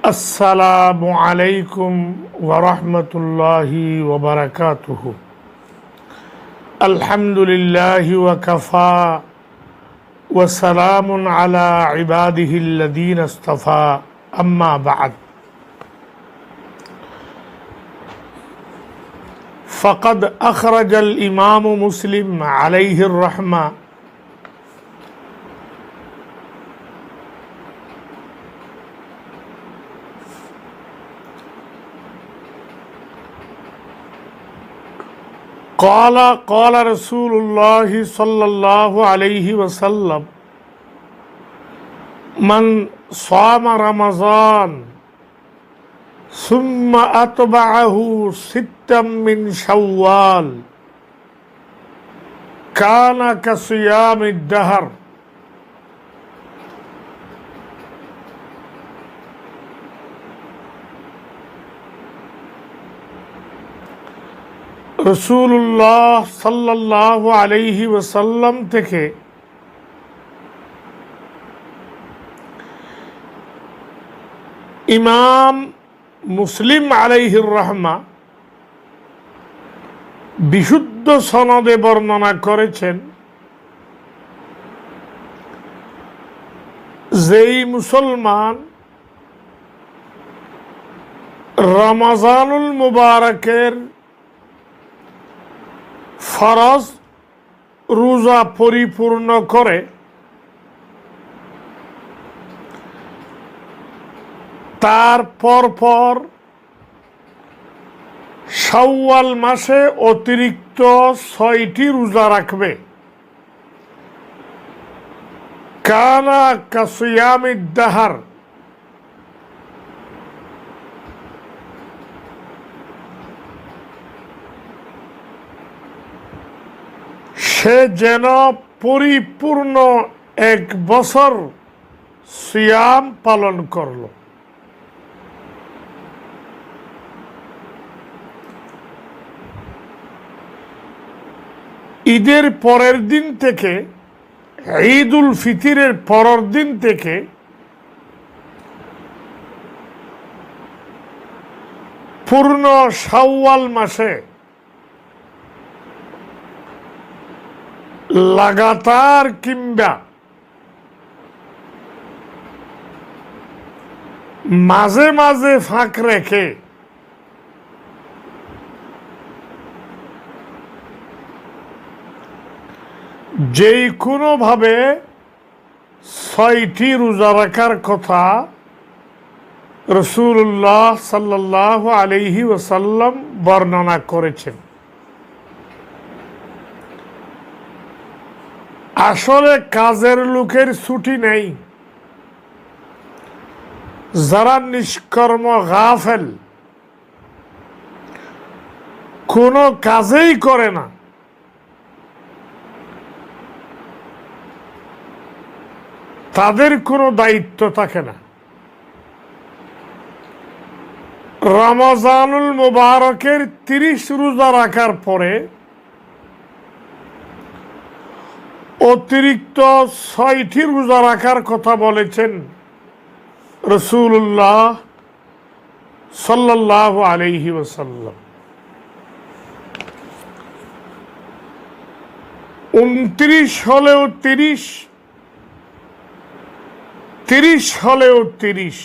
السلام عليكم ورحمة الله وبركاته. الحمد لله وكفى وسلام على عباده الذين اصطفى أما بعد فقد أخرج الإمام مسلم عليه الرحمة قال رسول الله صلى الله عليه وسلم من صام رمضان ثم أتبعه ستا من شوال كان كصيام الدهر. রসুল্লাহ সাল্লাল্লাহু আলাইহি ওয়াসাল্লাম থেকে ইমাম মুসলিম আলাইহির রহমা বিশুদ্ধ সনদে বর্ণনা করেছেন, যেই মুসলমান রমজানুল মুবারকের ফরজ রোজা পরিপূর্ণ করে তার পরপর শাওয়াল মাসে অতিরিক্ত 6টি রোজা রাখবে, কানা কাসিয়ামিদ দাহার, সে যেন পরিপূর্ণ 1 বছর সিয়াম পালন করল। ঈদের পরের দিন থেকে, ঈদুল ফিতরের পরের দিন থেকে পূর্ণ শাওয়াল মাসে লাগাতার কিংবা মাঝে মাঝে ফাঁক রেখে যেই কোনোভাবে 6টি রোজা রাখার কথা রাসূলুল্লাহ সাল্লাল্লাহু আলাইহি ওয়াসাল্লাম বর্ণনা করেছেন। আসলে কাজের লোকের ছুটি নেই, যারা নিষ্কর্ম গাফেল, কোনো কাজেই করে না, তাদের কোনো দায়িত্ব থাকে না। রমজানুল মুবারকের 30 রোজা রাখার পরে অতিরিক্ত 6টি রোজা রাখার কথা বলেছেন রাসূলুল্লাহ সাল্লাল্লাহু আলাইহি ওয়াসাল্লাম। 29 হলেও 30, 30 হলেও 30।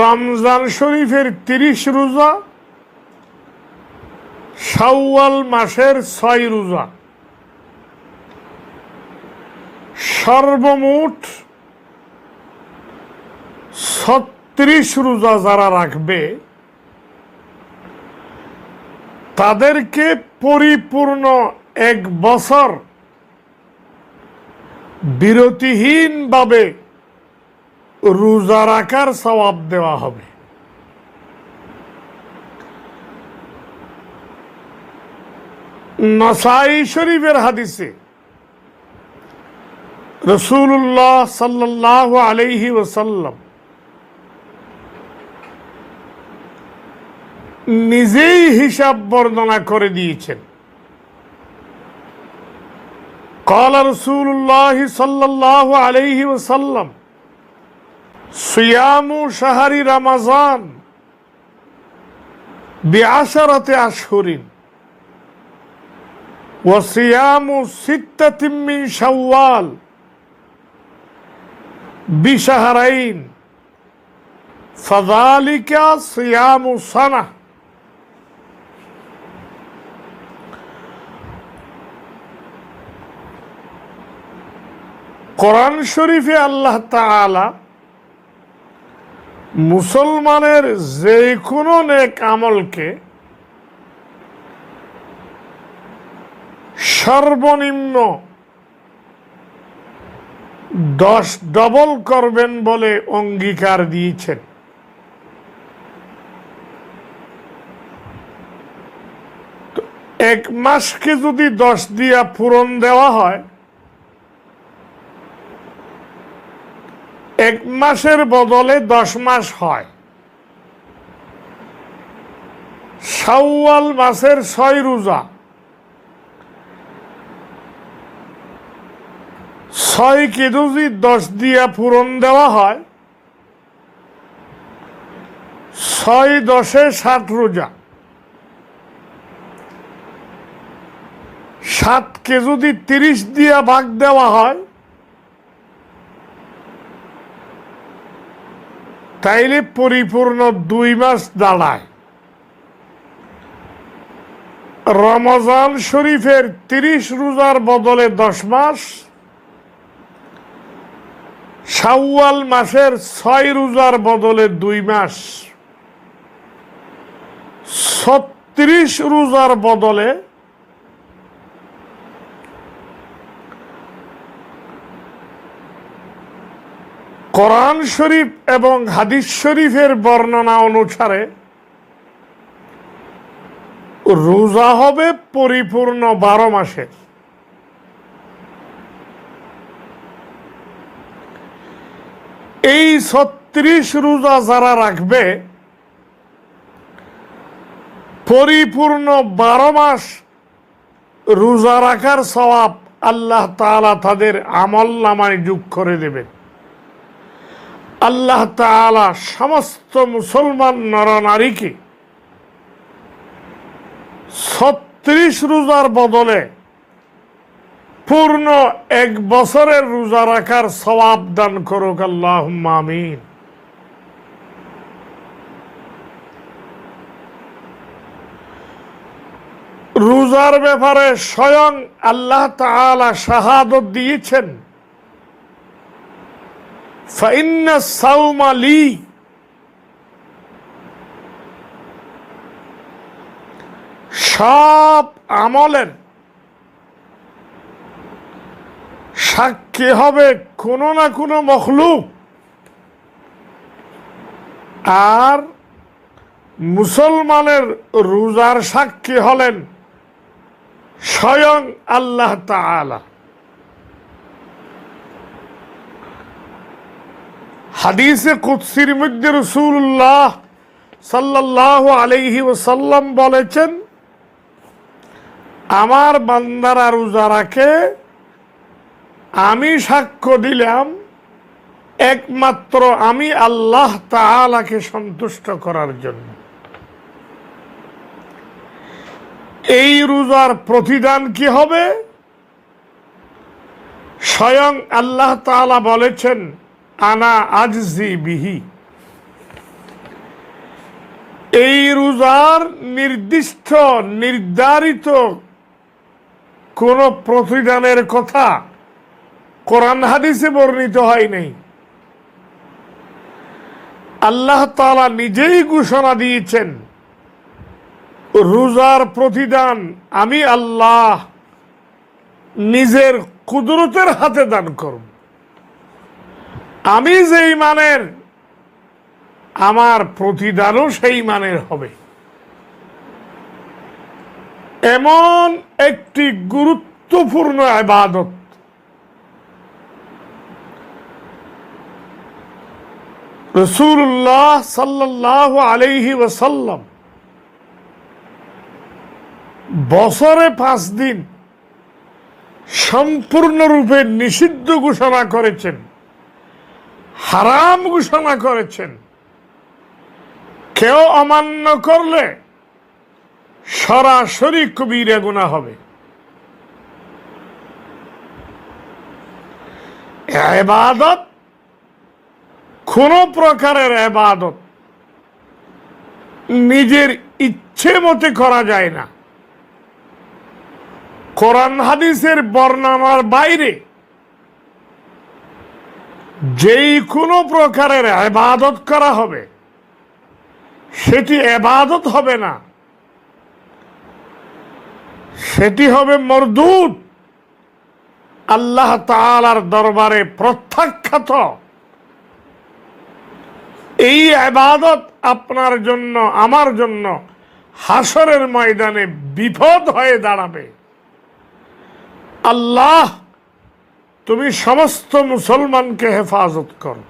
রমজান শরীফের 30 রোজা, শাওয়াল মাসের 6 রোজা, সর্বমোট 36 রোজা যারা রাখবে তাদেরকে পরিপূর্ণ 1 বছর বিরতিহীনভাবে রোজা রাখার সওয়াব দেওয়া হবে। নাসাই শরীফের হাদিসে রাসূলুল্লাহ সাল্লাল্লাহু আলাইহি ওয়াসাল্লাম নিজেই হিসাব বর্ণনা করে দিয়েছেন। قال رسول الله صلى الله عليه وسلم সিয়ামু শাহরি রমাজান বিআশারাতি আশহুরিন ওয়া সিয়ামু সিত্তাতিন মিন শাওয়াল বিশাহরাইন ফাযালিকা সিয়ামু সানাহ। কোরআন শরীফে আল্লাহ তাআলা মুসলমানের যে কোনো নেক আমলকে সর্বনিম্ন 10 ডবল করবেন বলে অঙ্গীকার দিয়েছেন। এক মাসকে যদি 10 দিয়া পূরণ দেওয়া হয়, এক মাসের বদলে 10 মাস হয়। শাওয়াল মাসের 6 রোজা, 6 কে যদি 10 দিয়া পূরণ দেওয়া হয়, 6 10 60 রোজা। 7 কে যদি 30 দিয়া ভাগ দেওয়া হয়, তাইলে পরিপূর্ণ 2 মাস দাঁড়ায়। রমজান শরীফের 30 রোজার বদলে 10 মাস, শাওয়াল মাসের 6 রোজার বদলে 2 মাস, 36 রোজার বদলে কোরআন শরীফ এবং হাদিস শরীফের বর্ণনা অনুসারে রোজা হবে পরিপূর্ণ 12 মাসের। এই 36 রোজা যারা রাখবে, পরিপূর্ণ 12 মাস রোজা রাখার সওয়াব আল্লাহ তাআলা তাদের আমলনামায় যোগ করে দেবেন। আল্লাহ তাআলা সমস্ত মুসলমান নরনারীকে 36 রোজার বদলে পূর্ণ 1 বছরের রোজা রাখার সওয়াব দান করুক, আল্লাহুম্মা আমিন। রোজার ব্যাপারে স্বয়ং আল্লাহ তাআলা শাহাদত দিয়েছেন, ফাইন্না সাওমা লি, সব আমলের সাক্ষী হবে কোনো না কোনো মখলুক, আর মুসলমানের রোজার সাক্ষী হলেন স্বয়ং আল্লাহ তাআলা। হাদিসে কুদসির মধ্যে রাসূলুল্লাহ সাল্লাল্লাহু আলাইহি ওয়াসাল্লাম বলেছেন, আমার বান্দারা রোজা রাখে, আমি সাক্ষ্য দিলাম একমাত্র আমি আল্লাহ তাআলাকে সন্তুষ্ট করার জন্য। এই রোজার প্রতিদান কি হবে? স্বয়ং আল্লাহ তাআলা বলেছেন, আনা আজজি বিহি। এই রোজার নির্দিষ্ট নির্ধারিত কোন প্রতিদানের কথা কোরআন হাদিসে বর্ণিত হয় নাই। আল্লাহ তাআলা নিজেই ঘোষণা দিয়েছেন, রোজার প্রতিদান আমি আল্লাহ নিজের কুদরতের হাতে দান করব। আমি যেই মানের, আমার প্রতিদানও সেই মানের হবে। এমন একটি গুরুত্বপূর্ণ ইবাদত রাসূলুল্লাহ সাল্লাল্লাহু আলাইহি ওয়াসাল্লাম বছরে 5 দিন সম্পূর্ণরূপে নিষিদ্ধ ঘোষণা করেছেন। হারাম ঘোষণা করেছেন। কেউ অমান্য করলে সরাসরি কবিরা গুনাহ হবে। ইবাদত, কোন প্রকারের ইবাদত নিজের ইচ্ছে মতে করা যায় না। কোরআন হাদিসের বর্ণনার বাইরে যেই কোনো প্রকারের ইবাদত করা হবে সেটি ইবাদত হবে না, সেটি হবে মরদুদ, আল্লাহ তাআলার দরবারে প্রত্যাখ্যাত। এই ইবাদত আপনার জন্য, আমার জন্য হাসরের ময়দানে বিপদ হয়ে দাঁড়াবে। আল্লাহ, তুমি সমস্ত মুসলমানকে হেফাজত করো।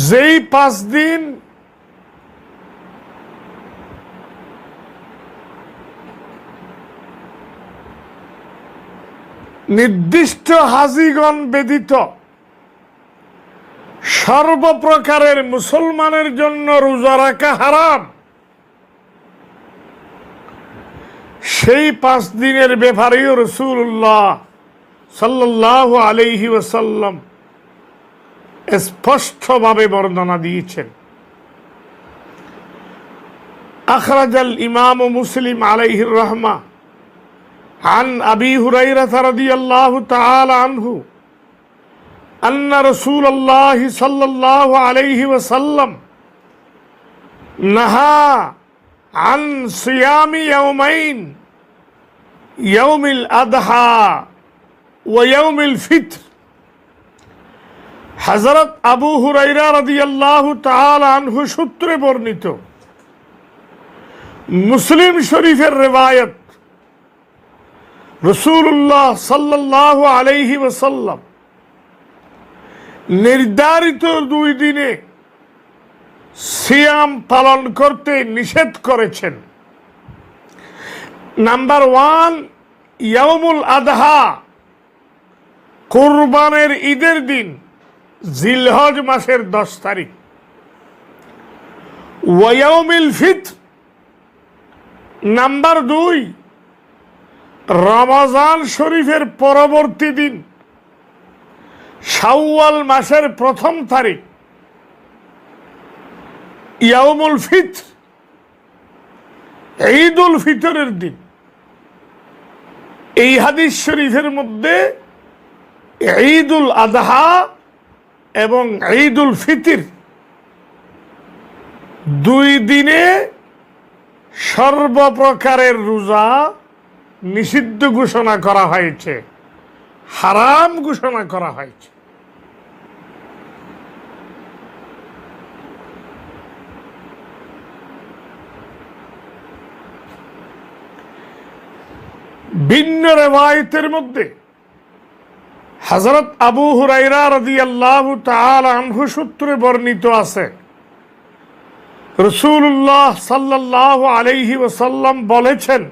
যেই 5 দিন নির্দিষ্ট হাজিগণ ব্যতীত সর্বপ্রকারের মুসলমানের জন্য রোজা রাখা হারাম, সেই 5 দিনের ব্যাপারেও রাসূলুল্লাহ সাল্লাল্লাহু আলাইহি ওয়াসাল্লাম স্পষ্টভাবে বর্ণনা দিয়েছেন। আখরাজাল ইমাম মুসলিম আলাইহির রাহমা عن أبي هريرة رضي الله تعالى عنه أن رسول الله صلى الله عليه وسلم نهى عن صيام يومين، يوم الأضحى ويوم الفطر। হযরত আবু হুরায়রা রাদিয়াল্লাহু তাআলা আনহু সূত্রে বর্ণিত, মুসলিম শরীফের রিওয়ায়াত, রাসূলুল্লাহ সাল্লাল্লাহু আলাইহি ওয়াসাল্লাম নির্ধারিত 2 দিনে সিয়াম পালন করতে নিষেধ করেছেন। নাম্বার 1, ইয়াউমুল আদহা, কুরবানের ঈদের দিন, জিলহজ মাসের 10 তারিখ। ওয়া ইয়াউমুল ফিতর, নাম্বার 2, রমজান শরীফের পরবর্তী দিন, শাওয়াল মাসের 1ম তারিখ, ইয়াউমুল ফিতর, ঈদুল ফিতরের দিন। এই হাদিস শরীফের মধ্যে ঈদুল আদহা এবং ঈদুল ফিতর 2 দিনে সর্বপ্রকারের রোজা নিষিদ্ধ ঘোষণা করা হয়েছে, হারাম ঘোষণা করা হয়েছে। ভিন্ন রিওয়ায়াতের মধ্যে হযরত আবু হুরায়রা রাদিয়াল্লাহু তাআলা আনহু সূত্রে বর্ণিত আছে, রাসূলুল্লাহ সাল্লাল্লাহু আলাইহি ওয়াসাল্লাম বলেছেন,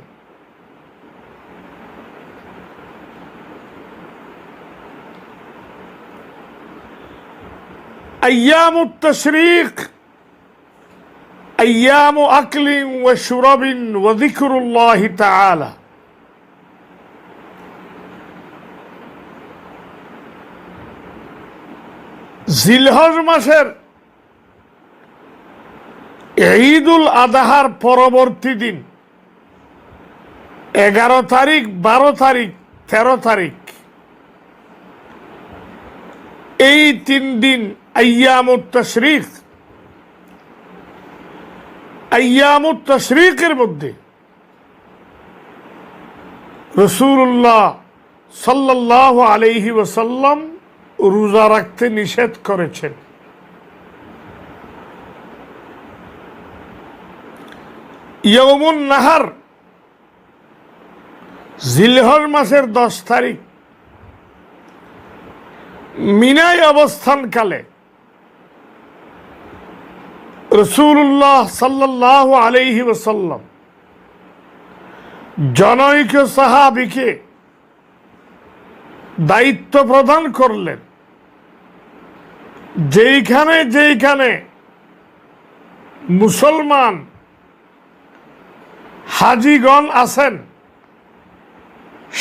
আইয়ামুত তাশরীক আইয়ামু আকলিন ওয়া শুরাবিন ওয়া যিকরুল্লাহি তাআলা। জিলহজ মাসের ঈদুল আদহার পরবর্তী দিন 11 তারিখ, 12 তারিখ, 13 তারিখ, এই 3 দিন আইয়ামুত তাশরীক। আইয়ামুত তাশরীকের মধ্যে রাসূলুল্লাহ সাল্লাল্লাহু আলাইহি ওয়াসাল্লাম রোজা রাখতে নিষেধ করেছেন। ইয়াউমুন নাহার, জিলহজ মাসের 10 তারিখ, মিনায় অবস্থানকালে রাসূলুল্লাহ সাল্লাল্লাহু আলাইহি ওয়াসাল্লাম জনৈক সাহাবীকে দায়িত্ব প্রদান করলেন যেইখানে যেইখানে মুসলমান হাজিগণ আছেন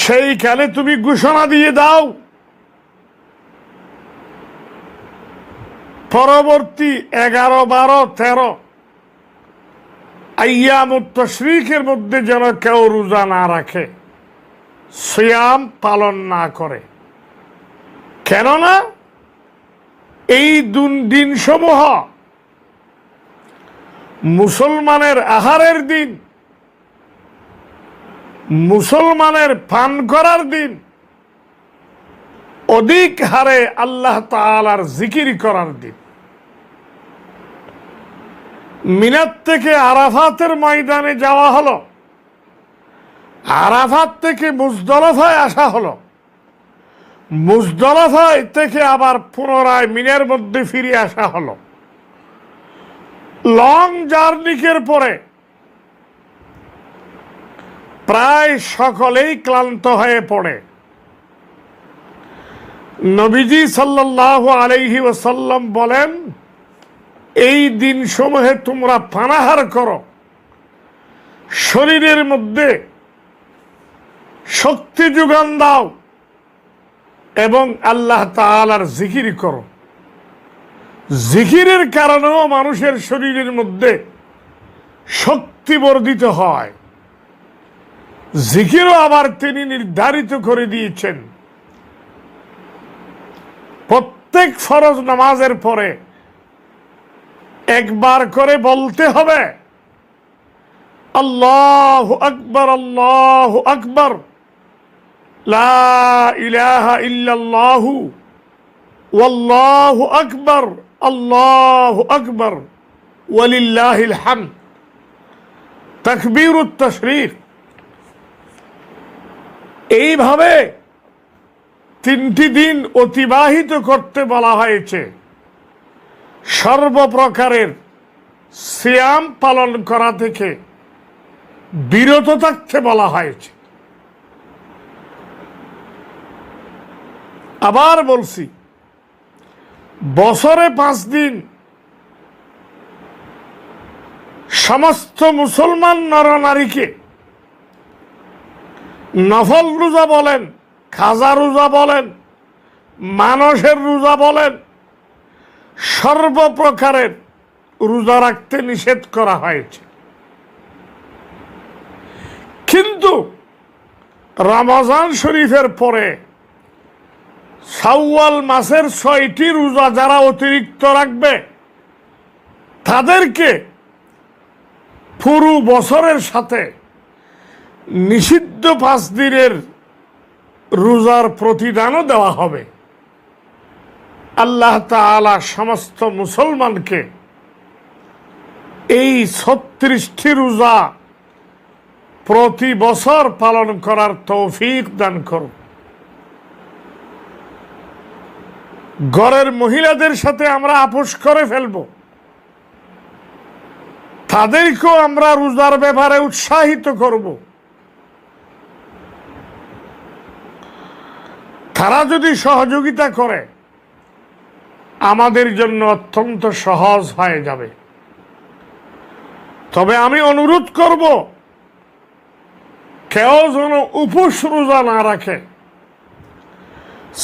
সেইখানে তুমি ঘোষণা দিয়ে দাও, পরবর্তী 11, 12, 13 আইয়ামুত তাশরীকের মধ্যে যেন কেউ রোজা না রাখে, সিয়াম পালন না করে। কেননা এই দিনসমূহ মুসলমানের আহারের দিন, মুসলমানের পান করার দিন, অধিক হারে আল্লাহ তাআলার জিকির করার দিন। মিনাত থেকে আরাফাতের ময়দানে যাওয়া হলো, আরাফাত থেকে মুজদলিফায় আসা হলো, মুজদলিফায় থেকে আবার পুনরায় মিনার মধ্যে ফিরে আসা হলো। লং জার্নিকের পরে প্রায় সকলেই ক্লান্ত হয়ে পড়ে। নবীজি সাল্লাল্লাহু আলাইহি ওয়াসাল্লাম বলেন, এই দিনসমূহে তোমরা পানাহার করো, শরীরের মধ্যে শক্তি যোগান দাও এবং আল্লাহ তাআলার জিকির করো। জিকিরের কারণেও মানুষের শরীরের মধ্যে শক্তি বর্ধিত হয়। জিকিরও আবার তিনি নির্ধারিত করে দিয়েছেন, প্রত্যেক ফরজ নামাজের পরে একবার করে বলতে হবে, আল্লাহু আকবার, আল্লাহু আকবার, লা ইলাহা ইল্লাল্লাহু ওয়াল্লাহু আকবার, আল্লাহু আকবার, ওয়ালিল্লাহিল হামদ, তাকবীরুত তাশরীক। এইভাবে 3টি দিন অতিবাহিত করতে বলা হয়েছে। সর্বপ্রকারের সিয়াম পালন করা থেকে বিরত থাকতে বলা হয়েছে। আবার বলছি, বছরে 5 দিন সমস্ত মুসলমান নরনারীকে নফল রোজা বলেন, খাজা রোজা বলেন, মানসের রোজা বলেন, সর্বপ্রকারের রোজা রাখতে নিষেধ করা হয়েছে। কিন্তু রমজান শরীফের পরে শাওয়াল মাসের 6টি রোজা যারা অতিরিক্ত রাখবে তাদেরকে পুরো বছরের সাথে নিষিদ্ধ 5 দিনের রোজার প্রতিদানও দেওয়া হবে। আল্লাহ তাআলা সমস্ত মুসলমানকে এই 36টি রোজা প্রতি বছর পালন করার তৌফিক দান করুন। ঘরের মহিলাদের সাথে আমরা আপোষ করে ফেলব, তাদেরকেও আমরা রোজার ব্যাপারে উৎসাহিত করব। তারা যদি সহযোগিতা করে আমাদের জন্য অত্যন্ত সহজ হয়ে যাবে। তবে আমি অনুরোধ করব, কেউ যেন উপোস রোজা না রাখে।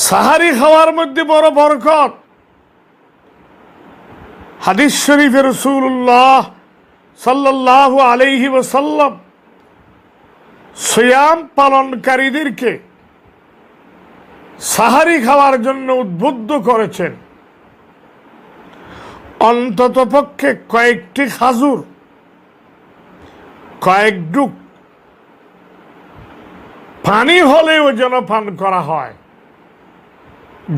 সাহারি খাওয়ার মধ্যে বড় বরকত। হাদিস শরীফে রাসূলুল্লাহ সাল্লাল্লাহু আলাইহি ওয়াসাল্লাম সিয়াম পালনকারীদেরকে সাহারি খাওয়ার জন্য উদ্বুদ্ধ করেছেন। অন্তত পক্ষে কয়েকটি খাজুর, কয়েক ডুক পানি হলেও যেন পান করা হয়,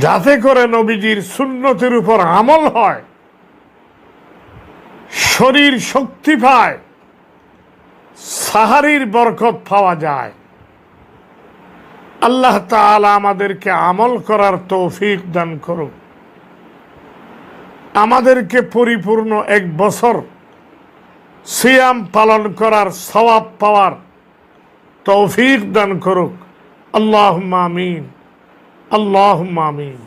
যাতে করে নবীজির সুন্নতের উপর আমল হয়, শরীর শক্তি পায়, সাহারির বরকত পাওয়া যায়। আল্লাহ তাআলা আমাদেরকে আমল করার তৌফিক দান করুন। আমাদেরকে পরিপূর্ণ 1 বছর সিয়াম পালন করার সওয়াব পাওয়ার তৌফিক দান করুক। আল্লাহুম্মা আমিন, আল্লাহুম্মা আমিন।